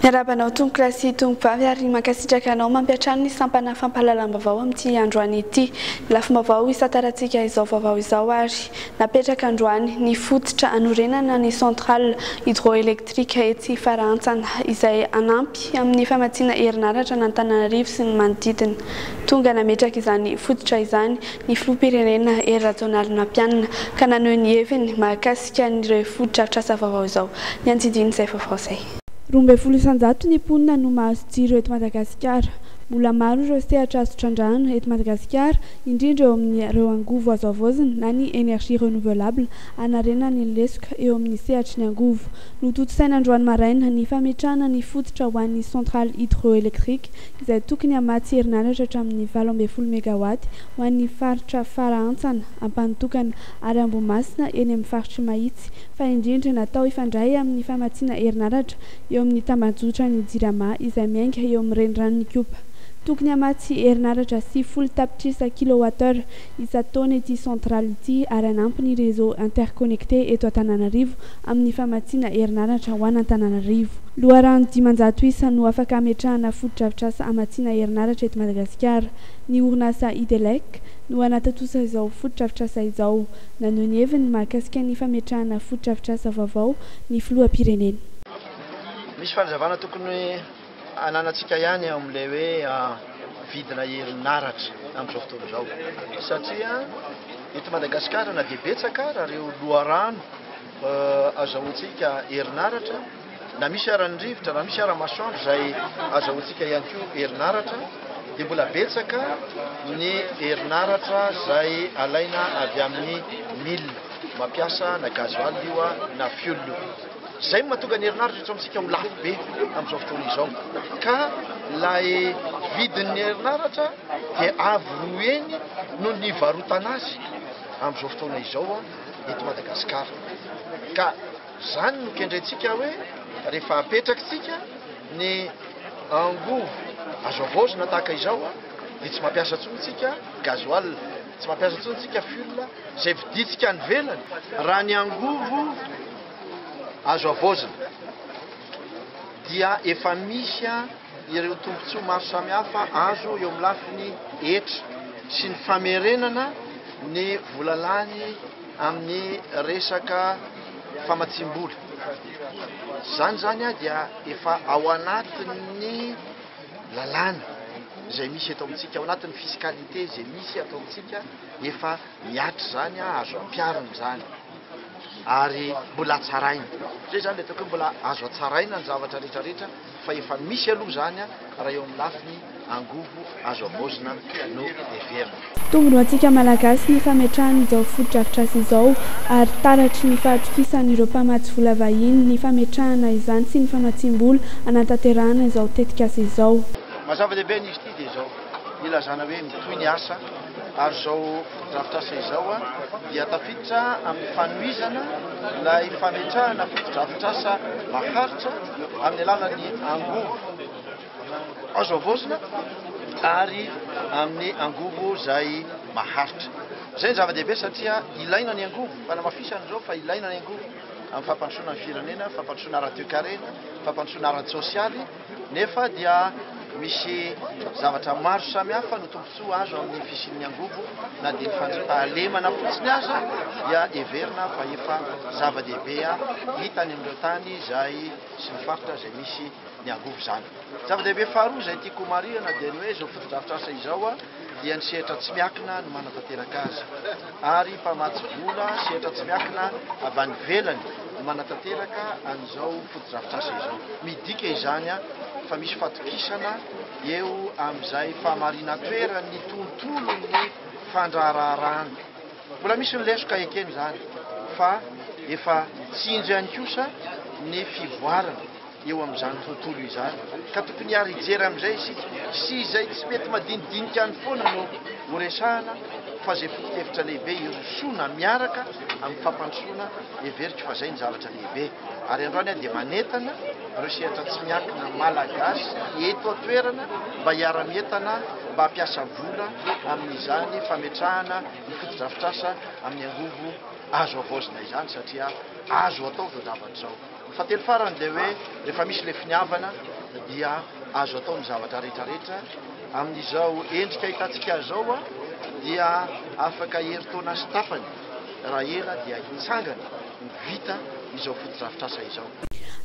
Miarabanao tompo klasy tompo vavy ary mankasitraka anao mampiatrano ny sampana fampahalalam-baovao amin'ity androany ity. Lafim-baovao isan-tarantsika izao vaovao izao ary napetraka androany ny fototra anorenana ny centrale hydroélectrique etsy Farantsana izay anampy amin'ny famatsiana herinaratra n'Antananarivo sy ny manodidina. Tonga nametraka izany fototra izany ny filoham-pirenena Hery Rajonalinampianina ka naneho ny heviny mahakasika an'ireo fototra vaovao izao. Ny antsindiny izay vaovao izay. 12 isanjato ny mponina no mahazo jiro eto Madagasikara. Mbola maro ireo sehatra azo trandrahana eto Madagasikara, indrindra eo amin'ireo angovo azo avoazina na ny énergie renouvelable anarena ny lesoka eo amin'ny sehatry ny angovo. Nototosaina androany maraina ny fametrahana ny fototra ho an'ny centrale hydroélectrique izay tokony hamatsy herinaratra hatramin'ny 12 mégawatt ho an'ny faritra Farantsana, Ampanitokana ary Ambohimasina eny amin'ny faritry Mahitsy, fa indrindra natao ifandray amin'ny famatsiana herinaratra eo amin'ny tambazotra ny Jirama izay miainga eo amin'ny renirano Kopa. Tokony hamatsy herinaratra 10 tapitrisa kilowattheure isan-taona ity centrale ity ary hanampy ny réseau interconnecté eto Antananarivo amin'ny famatsiana herinaratra ho an'Antananarivo. Loharano 500 isa no afaka hametrahana fotodrafitrasa hamatsiana herinaratra eto Madagasikara. Ny orinasa Idelec no anatatosa izao fotodrafitrasa izao. Naneho ny heviny mahakasika ny fametrahana fotodrafitrasa vaovao ny filoham-pirenena. Misy fanazavana tokony ananatsika ihany amin'ilay hoe vidina herinaratra amin'izao fotoana izao. Satria eto Madagasikara na dia betsaka raha ireo loharano azahoantsika herinaratra, na misy aran'ny-rivotra na misy ara-masoandro izay azahoantsika ihany koa herinaratra, dia mbola betsaka ny herinaratra izay alaina avy amin'ny milina mampiasa na gasoil io na fioul io. Zay mahatonga ny herinaratra eto amintsika lafo be amin'izao fotoana izao. Ka ilay vidin'ny herinaratra dia avo roa eny no ny varotana azy amin'izao fotoana izao eto Madagasikara. Ka zany no kendrentsika hoe rehefa apetrakatsika ny angovo azo avoazina tahaka izao dia tsy mampiasa tsontsika gasoil, tsy mampiasa tsontsika fioul izay viditsika any velany. Raha ny angovo azo avoazina dia efa misy ireo tombontsoa maro samihafa azo eo amin'ny lafiny hetra sy ny famerenana ny volalany amin'ny resaka famatsim-bola. Zany dia efa ao anatin'ny lalàna izay misy eto amintsika, ao anatin'ny fiscalité izay misy ato amintsika, efa miatra zany azo ampiarina zany ary mbola tsaraina. Zay zany le mbola azo atsaraina ny zavatra rehetrarehetra fa efa misy aloha zany raha eo amin'ny lafiny angovo azo avoazina no heverina. Tombony antsika malagasy ny fametrahana izao fotodrafitrasa izao ary taratry ny fahatokisan'ireo mpamatsy vola vahiny ny fametrahana izany sy ny famatsim-bola anatanterahana izao tetikasa izao. Mazava-dehibe n'izy ity dia izao ilazana hoe mitohy ny asa ary izao fotodrafitrasa izao dia tafiditra amin'ny fanohizana ilay fametrahana fotodrafitrasa maharitra amin'ny alalan'ny angovo azo avoazina ary amin'ny angovo izay maharitra. Izay ny zava-dehibe satria ilaina ny angovo, fanamafisana izao fa ilaina ny angovo amin'ny fampandrosoana ny firenena, fampandrosoana ara-toekarena, fampandrosoana ara-tsosialy, nefa dia misy zavatra maro samihafa no tombontsoa azo amin'ny fisian'ny angovo na dia fanjifa-lemana fotsiny aza dia heverina fa efa zava-dehibe hitany amin'ireo tany izay sy ny faritra izay misy ny angovo zany. Zava-dehibe faharoa izay tiako marihana dia ny hoe izao fotodrafitrasa izao dia ny sehatra tsy miakina no manatanteraka azy ary mpamatsy vola sehatra tsy miakina avy any velany no manatanteraka an'izao fotodrafitrasa izao. Midika izany fa misy fatokisana eo amin'izay famarina toerany tontolon'ny fandraharahana. Mbola misy ny lesoka ekeny zany fa efa tsinjo ihany kosa ny fivoarana eo amin'izany tontolo izany ka tokony ary hijery amin'izay isika sy izay tsy mety madinidinika any foana no horesahana fa zay foto-kevitra lehibe irosoana miaraka amin'ny fampandrosoana heverika fa zay ny zavatra lehibe. Ary androany dia manentana ireo sehatra tsy miakina malagasy eto atoerana mba hiara-mientana mba hampiasa vola amin'izany fametrahana ny fotodrafitrasa amin'ny angovo azo avoazina izany satria azo atao zao zavatra izao. Fahatelo farany dia hoe rehefa misy le finiavana dia azo atao ny zavatra rehetrarehetra amin'izao endrika hitantsika zao dia afaka heritaona sy tapany raha ela dia hitsangana ny vita izao fotodrafitrasa izao.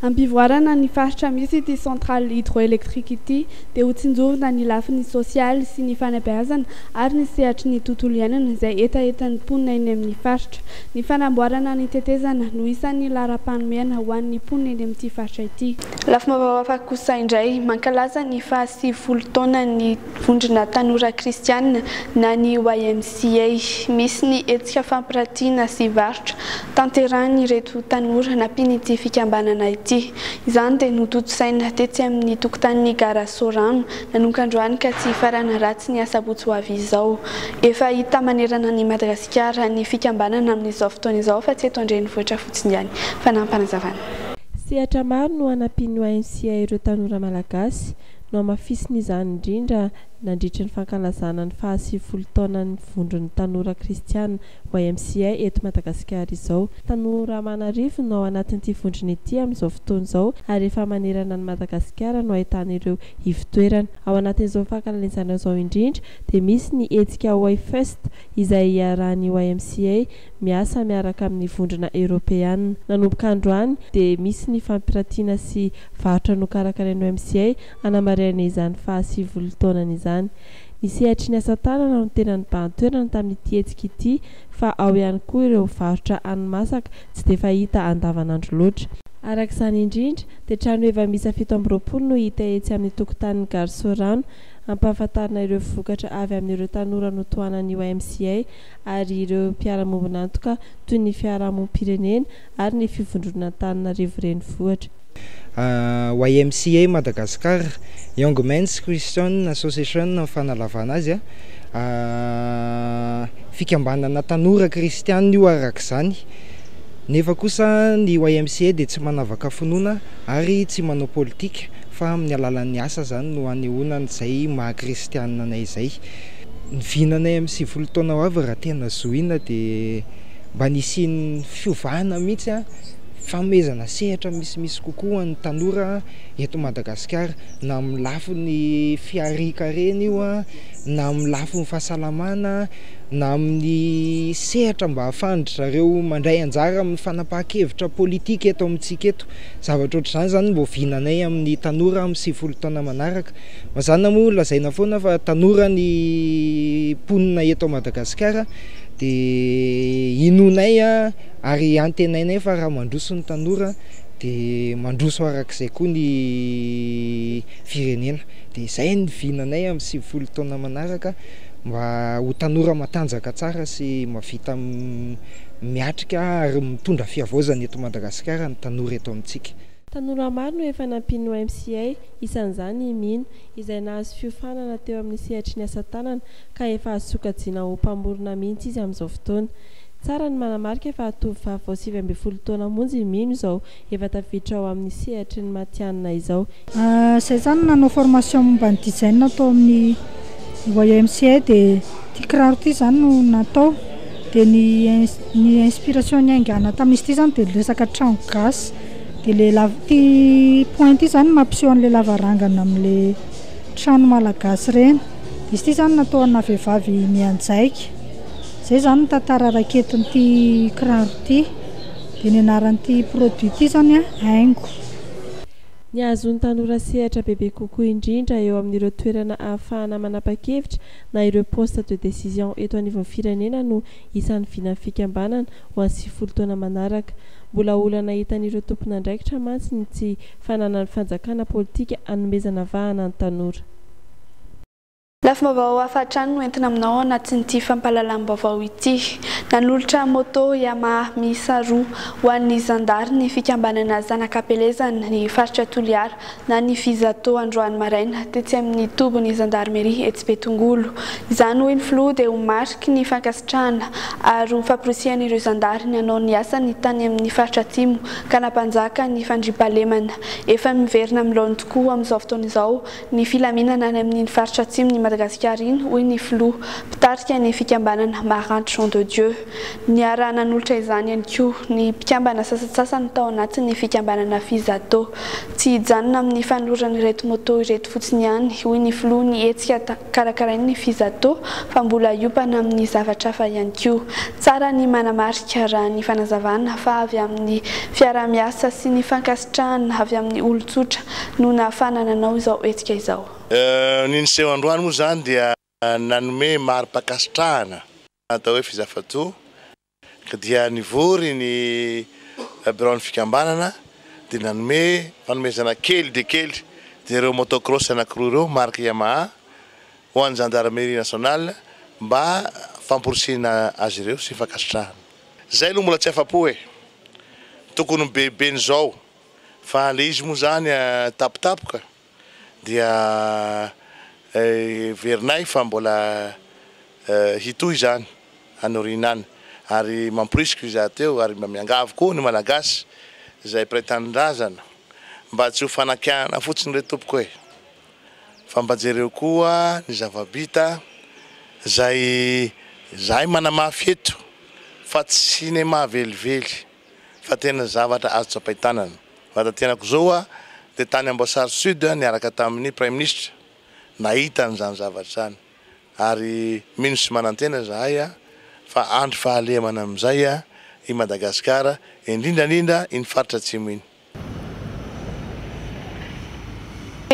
Ampivoarana ny faritra misy ity centrale hydroélectrique ity dia ho tsinjovina ny lafiny sosialy sy ny fanabeazana ary ny sehatry ny tontolo iainana izay etaetan'ny mponina eny amin'ny faritra. Ny fanamboarana ny tetezana no isan'ny lara-panomena ho an'ny mponina eny amin'ity faritra ity. Lafim-baovao hafa kosa indray mankalaza ny 70 taona ny vondrona tanora kristianina na ny YMCA. Misy ny hetsika fampiratiana sy varotra tanterahany ireto tanora nampiany ity fikambanana ity. Izany dia nototosaina tetsy amin'ny tokotanin'ny gara Sorano nanomboka androany ka tsy farana ratsy ny asabotsy ho avy izao. Efa hita manerana ny Madagasikara ny fikambanana amin'izao fotoana izao fa tsy eto andrenivohitra fotsiny ihany. Fanampanazavana. Sehatra maro no anampiany YMCA ireo tanora malagasy no amafisiny izany indrindra nandritra ny fankalazana ny 70 taona ny vondron'ny tanora kristiana YMCA eto Madagasikara izao. Tanora manarivony no ao anatin'ity vondrona ity amin'izao fotoana izao ary efa manerana ny Madagasikara no ahitana ireo ivitoerana. Ao anatin'izao fankalazana izao indrindra dia misy ny hetsika YFest izay iarahan'ny YMCA miasa miaraka amin'ny vondrona Europeana. Nanomboka androany dia misy ny fampiratiana sy varotra nokarakarain'ny YMCA anamariana izany 70 taonany izany. Ny sehatry ny asa tanana no tena nibahan-toerana tamin'ity hetsika ity fa ao ihany koa ireo varotra hani-masaka tsy dia fahita andavanandro loatra. Arak'izany indrindra dia trano efa misa 7 no hita etsy amin'ny tokotanin'ny gara Sorano ampahafantarina ireo vokatra avy amin'ireo tanora notohanan'ny YMCA ary ireo mpiara-mombona antoka toy ny fiarahamonim-pirenena ary ny fivondronana Antananarivo renivohitra. YMCA Madagascar Young Men's Christian Association ny fanalavana azy fikambanana tanora kristiana io arak'izany. Nefa kosa ny YMCA dia tsy manavaka finoana ary tsy manao politika fa amin'ny alalan'ny asa zany no anehoana izay maha-kristianina anay izay. Ny vinanay amin'ny 70 taona ho avy raha tena zoina dia mba nisian'ny fiovana mihitsy famezana sehatra misimisy kokoa ny tanora eto Madagasikara na amin'ny lafiny fiarika reny io na amin'ny lafiny fahasalamana na amin'ny sehatra mba hafandry zareo mandray anjara amin'ny fanapahan-kevitra politika eto amintsika eto. Zavatra ohatr'izany zany mbo vinanay amin'ny tanora amin'ny 70 taona manaraka. Mazana moa lazaina foana fa tanora ny mponina eto Madagasikara dia inonay ary antenainay fa raha mandroso ny tanora dia mandroso arak'izay koa ny firenena. Dia izay ny vinanay amin'ny 70 taona manaraka mba ho tanora matanjaka tsara sy mavita miatrika ary mitondra fiavaozana eto Madagasikara ny tanora eto amintsika. Tanora maro no efa nampiany YMCA isan'izany Mino izay nahazo fiofanana teo amin'ny sehatry ny asa tanana ka efa azo sokajiana ho mpamorona mihitsy izy amin'izao fotoana. Tsara ny manamarika fa tovovavy vao 70 taona monja Mino izao efa tafiditra ao amin'ny sehatry ny matianina izao. Izay zany nanao formation momba ny design atao amin'ny YMCA dia ity kiraro ity zany no natao dia ny inspiration niaingana tamin'izy ity zany dia resaka trano gasy dia ity point ity zany mampiseho an'ilay lavarangana amin'ilay trano malagasy reny. Dia izy ity zany natao ana vehivavy mianjaika. Zay zany ny tantara raketin'ity kiraro ity dia ny anaran'ity produit ity zany haingo. Ny azon'ny tanora sehatra bebe kokoa indrindra eo amin'ireo toerana ahafahana manapa-kevitra na ireo poste de décision eto anivon'ny firenena no isan'ny vinan'ny fikambanana ho an'ny 70 taona manaraka. Mbola olana hitan'ireo tompon'andraikitra mantsy ny tsy fananany fanjakana politika anomezana vahana ny tanora. Lafim-baovao hafatrany no entina aminao anatin'ity fampahalalam-baovao ity. Nanolotra moto Yamaha miisa 2 ho an'ny zandary ny fikambanana zanak'Ampelezana ny faritra Toliara na ny Fizato androany maraina tetsy amin'ny tobon'ny zandarmeria etsy Betongolo. Izany ho infloa dia ho mariky ny fankasitrahana ary ho famporisihan'ireo zandary ny hanao ny asa ny tany amin'ny faritra Atsimo ka nampanjaka ny fandriampahalemana. Efa miverina amin'ny laony tokoa amin'izao fotoana izao ny filaminana any amin'ny faritra Atsimo ny Madagasikara iny hoy ny filoha mpitarika ny fikambanana Marante Jean de Dieu. Ny arahan'olotra izany ihany koa ny mpikambana sasasasany tao anatin'ny fikambanana Fizato. Tsy hijanona amin'ny fanolorana ireto moto ireto fotsiny ihany hoy ny filoha ny hetsika karakarain'ny Fizato fa mbola hiopana amin'ny zavatra hafa ihany koa. Tsara ny manamarika raha ny fanazavana fa avy amin'ny fiara-miasa sy ny fankasitrahana avy amin'ny olon-tsotra no nahafanananao izao hetsika izao. Ny niseho androany moa zany dia nanome mari-pakasitrahana atao hoe Fizato ka dia nivory ny bureau-ny fikambanana dia nanome fanomezana kely dia kely dia ireo motocross anankiroa ireo marque Yamaha ho an'ny gendarmerie nationale mba famporisiana azy ireo sy fankasitrahana. Zay aloha mbola tsy afa-po e, tokony bebeny zao fa le izy moa zany tapitapoka dia verinay fa mbola hitohy zany anorinany ary mamporisiko izy ateo ary miangavy koa ny malagasy izay pretendrazana mba tsy ho fanakiana fotsiny re tompoko e fa mba jereo koa ny zavabita zay manamafy eto fa tsy ne mahavelively fa tena zavatra azo tsapaitanana. Vatatenako zao dia tany Amboasary Sud niaraka tamin'ny Prime Ministre nahita an'izany zavatra zany ary mino sy manantena zahay fa andro fahalemana amin'izay i Madagasikara indrindrandrindra iny faritra atsimo iny.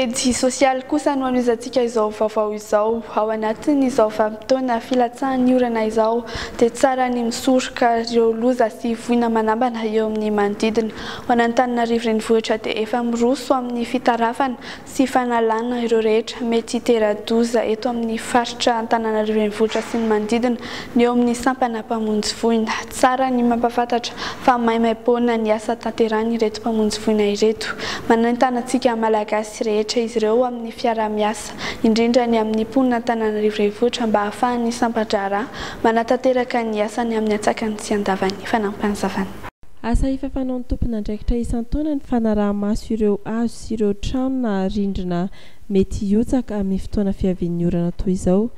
Pejy sosialy kosa no an'izantsika izao vaovao izao ao anatin'izao vanim-potoana filatsahany orana izao dia tsara ny misoroka ireo loza sy voina manambana eo amin'ny manodidina. Ho an'Antananarivo renivohitra dia efa miroso amin'ny fitarafana sy fanalana ireo rehetra mety hitera-doza eto amin'ny faritra Antananarivo renivohitra sy ny manodidina ny eo amin'ny sampana mpamonjy voina. Tsara ny mampafantatra fa maimaimpoana ny asa tanterahany ireto mpamonjy voina ireto. Manentana antsika malagasy rehetra izy ireo amin'ny fiara-miasa indrindra ny amin'ny mponina Antananarivo renivohitra mba ahafahan'ny sampandrara manatanteraka ny asany amin'ny atsakany sy andavany fanampanizavana. Asa ifafanao ny tompon'andraikitra isan-taona ny fanaraha-maso ireo hazo sy ireo trano na rindrina mety hiotsaka amin'ny fotoana fiavian'ny orana toy izao.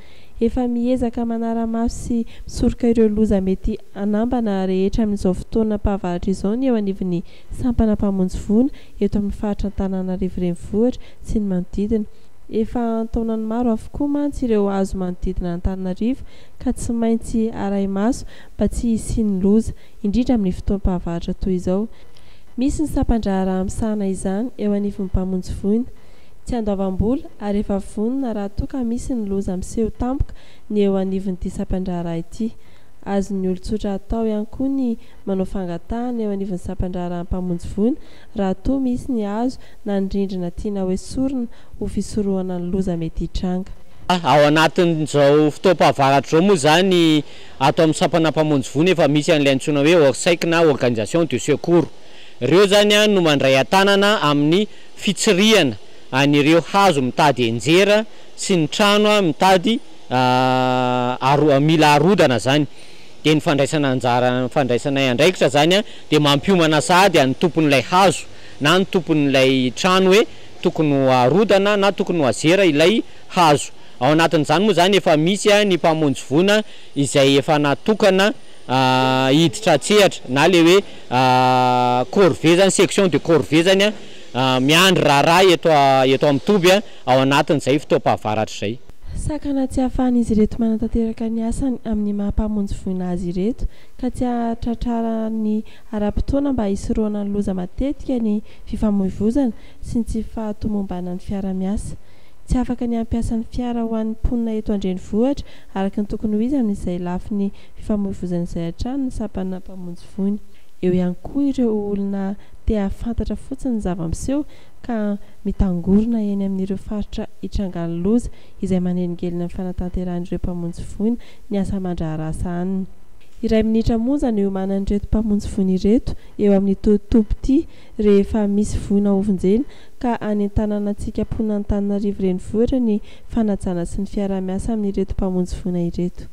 Efa miezaka manara-maso sy misoroka ireo loza mety anambana rehetra amin'izao fotoana mpahavaratra izao ny eo anivon'ny sampana mpamonjy voina eto amin'ny faritra Antananarivo renivohitra sy ny manodidina. Efa taonany maro avokoa mantsy ireo hazo manodidina Antananarivo ka tsy maintsy arahi-maso mba tsy hisiany loza indrindra amin'ny fotoam-pahavaratra toy izao. Misy ny sampandrara misahana izany eo anivon'ny mpamonjy voina. Tsy andoavam-bola ary efa vonona raha toa ka misy ny loza miseho tampoka ny eo anivon'ity sampandrara ity. Azon'ny olon-tsotra atao ihany koa ny manao fangatahana eo anivon'ny sampandrara mpamonjy voina raha toa misy ny hazo na ny rindrina tiana hoe sorona ho fisorohana ny loza mety hitranga. Ao anatin'izao fotoam-pahavaratra zao moa zany ato amin'ny sampana mpamonjy voina efa misy an'ilay antsoina hoe ORSEC na organisation de secours. Ireo zany no mandray an-tanana amin'ny fitsirihana an'ireo hazo mitady enjera sy ny trano mitady mila harodana zany. Dia ny fandraisana andraikitra zany dia mampiomana sady amin'ny tompon'ilay hazo na ny tompon'ilay trano hoe tokony ho harodana na tokony ho azera ilay hazo. Ao anatin'izany moa zany efa misy ny mpamonjy voina izay efa natokana hiditra tsehatra na le hoe corvée zany section de corvée zany miandry raharaha eto amin'ny toby ao anatin'izay fotoam-pahavaratra zay. Sakana tsy ahafahan'izy ireto manatanteraka ny asany amin'ny mampamonjy voina azy ireto ka tsy ahatratrara ny ara-potoana mba hisoroana ny loza matetika ny fifamoivoizana sy ny tsy fahatomombana ny fiara-miasa. Tsy afaka ny ampiasa ny fiara ho an'ny mponina eto an-drenivohitra araka ny tokony ho izy amin'izay lafy ny fifamoivoizana izay hatrany ny sampana mpamonjy voina. Eo ihany koa ireo olona te hafantatra fotsiny ny zava-miseho ka mitangorona eny amin'ireo faritra hitrangany loza izay manelingelina ny fanatanteran'ireo mpamonjy voina ny asa aman-draharaha aniny. Iray minitra monja no manan'ireto mpamonjy voina ireto eo amin'ny tontolo ity rehefa misy voina ovonjena ka any an-tanànantsika mponina Antananarivo renivohitra ny fanajana sy ny fiara-miasa amin'ireto mpamonjy voina ireto.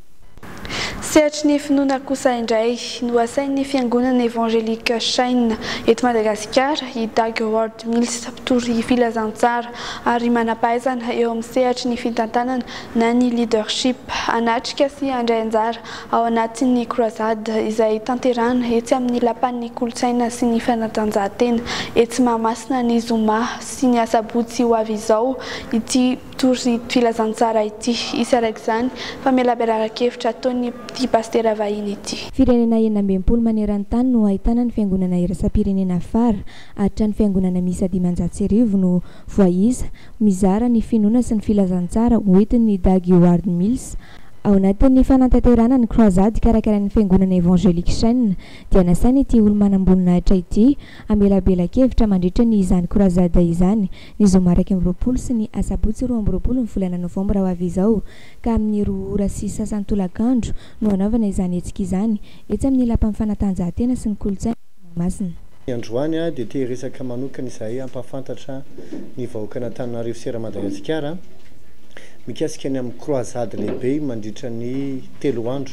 Sehatra ny finoana kosa indray noasain'ny fiangonana evangelika Shaina eto Madagasikara i Dag Howard Mills mpitory filazantsara ary manampahaizana eo amin'ny sehatra ny fitantanana na ny leadership anatrika sy andray anjara ao anatin'ny croisade izay tanterahana etsy amin'ny lapan'ny kolotsaina sy ny fanatanjahantena etsy Mahamasina ny Zoma sy ny asabotsy ho avy izao ity mpitory filazantsara ity isy araka izany famelabelara-kevitra ataony ity pastera vahiny ity. Firenena enina amby mpolo maneran-tany no ahitana ny fiangonana iraisam-pirenena afara ahatra ny fiangonana miisa 500 no voaiza mizara ny finoana sy ny filazantsara hoentin'ny Dag Howard Mills. Ao anatin'ny fanantanterahana ny croisade karakarain'ny fiangonana evangelika Shaina dia nasaina ity olo-manam-boninahitra ity amelabela-kevitra mandritra ny izany croisade izany ny Zoma 20 sy ny asabotsy 20 ny volana novambra ho avy izao ka amin'ny 2 ora sy sasany tolakandro no anaovana izany hetsika izany etsy amin'ny lapan'ny fanatanjahantena sy ny kolotsaina Mahamasina. Androany dia te resaka manokana izay ampahafantatra ny vahoaka n'Antananarivo sy Madagasikara mikasika ny amin'ny croisade lehibe mandritra ny 3 andro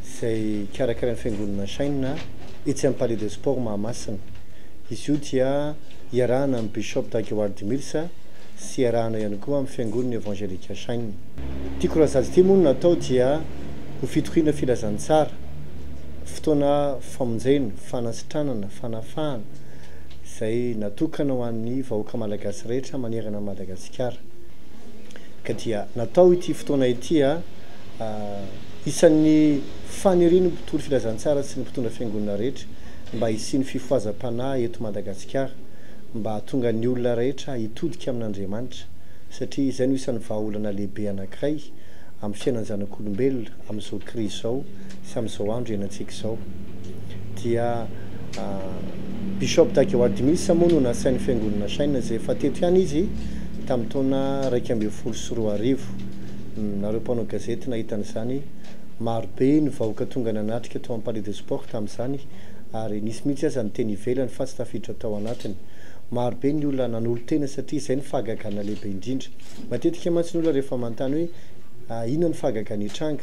izay karakarain'ny fiangonana Shaina etsy amin'ny Palais de Sport Mahamasina. Izy io dia iarahana amin'ny Bishop Dag Howard Mills sy iarahana ihany koa amin'ny fiangonana evangelika Shaina. Ity croisade ity moa natao dia ho fitoriana filazantsara, fotoana famonjena, fanasitranana, fanafahana izay natokana ho an'ny vahoaka malagasy rehetra manerana Madagasikara. Ka dia natao ity fotoana ity isan'ny faniriana mpitory filazantsara sy ny mpitondra fiangonana rehetra mba hisiany fifohazam-panahy eto Madagasikara mba hahatonga ny olona rehetra hitodika amin'Andriamanitra satria izay no isan'ny vahaolana lehibe anankiray amin'ny fiainan'ny zanak'olombelona amin'izao krizy izao sy amin'izao andro ianantsika izao. Dia Bishop Dag Howard Mills moa no nasain'ny fiangonana Shaina izay efa teto ihany izy tamin'ny taona 2014. Nareo mpanao gazety nahita an'izany marobe ny vahoaka tonga nanatrika tao amin'ny Palais de Sport tamin'izany ary nisy mihitsy aza ny teny ivelany fa tsy tafiditra tao anatiny. Marobe ny olona nanolo tena satria izay ny fahagagana lehibe indrindra. Matetika mantsy ny olona rehefa manontany hoe inona ny fahagagana hitranga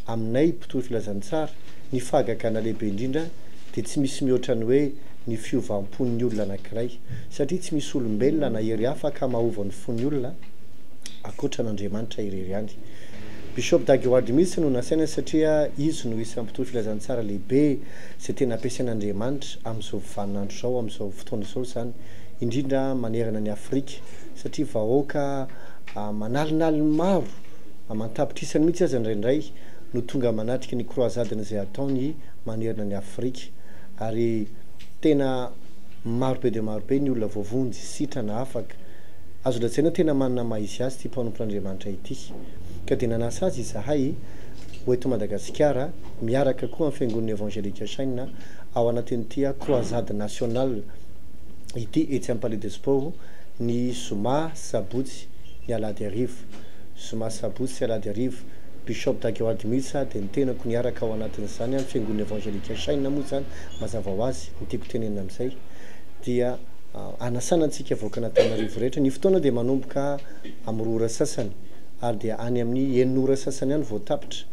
aminay mpitory filazantsara ny fahagagana lehibe indrindra dia tsy misy mihoatra ny hoe ny fiovam-pon'ny olona anankiray satria tsy misy olombelona na hery afaka mahovany fon'ny olona akoatra n'Andriamanitra irery ihany. Bishop Dag Howard Mills no nasaina satria izy no isan'ny mpitory filazantsara lehibe izay tena ampiasain'Andriamanitra amin'izao vaninandro izao amin'izao fotoana izao izany indrindra manerana ny Afrika satria vahoaka manalinaliny maro mantapitrisany mihitsy aza indraindray no tonga manatrika ny croisade izay ataony manerana ny Afrika ary tena marobe dia marobe ny olona voavonjy sitrana afaka azo lazaina tena manana maha-izy azy ty mpanompon'Andriamanitra ity ka dia nanasa azy izahay ho eto Madagasikara miaraka koa amin'ny fiangonana evangelika Shaina ao anatin'ity croisade nationale ity etsy amin'ny Palais de Sport ny Zoma sabotsy ny alahady arivo. Zoma sabotsy sy alahady arivo Bishop Dag Howard Mills dia ny tenako niaraka ao anatin'izany amin'ny fiangonana evangelika Shaina moa zany mazava ho azy ny tiako tenenina amin'izay dia anasana antsika vahoaka n'Antananarivo rehetra. Ny fotoana dia manomboka amin'ny 2 ora sasany ary dia any amin'ny 9 ora sasany ihany vao tapitra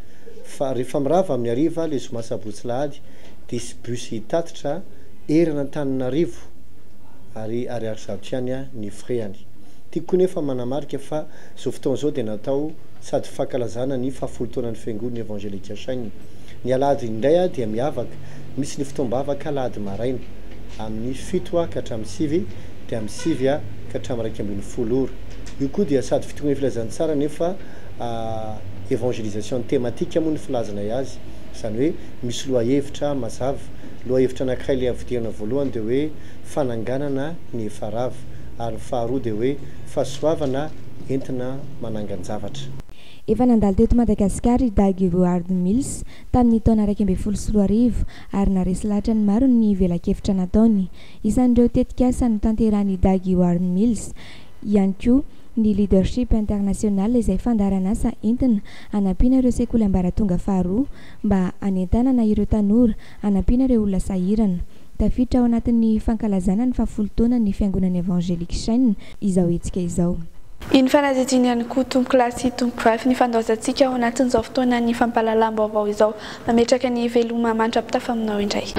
fa rehefa mirava amin'ny hariva ilay Zoma sabotsy lahady dia isy bus hitatitra eran'Antananarivo ary ariary zato ihany ny frais-any. Tiako koa nefa manamarika fa izao fotoana izao dia natao sady fankalazana ny fahafolontaonan'ny fiangonana evangelika Shaina. Ny alahady indray dia miavaka, misy ny fotoam-bavaka alahady maraina amin'ny 7 ka hatramin'ny 9 dia amin'ny 9 ka hatramin'ny 12 ora. Io koa dia sady fitoriana filazantsara nefa evangelisation thématique moa ny filazana azy izany hoe misy lohahevitra mazava. Lohahevitra anankiray ilay avidirana voalohany dia hoe fananganana ny efarava ary faharoa dia hoe fahasoavana entina manangan-javatra. Efa nandalo teto Madagasikara i Dag Howard Mills tamin'ny taona 2014 ary naresy lahatra ny maro ny vela-kevitra nataony. Isan'ireo tetikasa no tanterahany Dag Howard Mills ihany koa ny leadership international izay fandarana asa entina hanampiana ireo sekoly ambaratonga faharoa mba hanentanana ireo tanora hanampiana ireo olona sahirana. Tafiditra ao anatin'ny fankalazana ny 10 taona ny fiangonana evangelika Shaina izao hetsika izao. Iny fanazitiny ihany koa tompo lasy tompo vafy ny fandaozantsika ao anatin'izao fotoana ny fampalalam-baovao izao mametraka ny veloma mantra-pitafa aminao indray.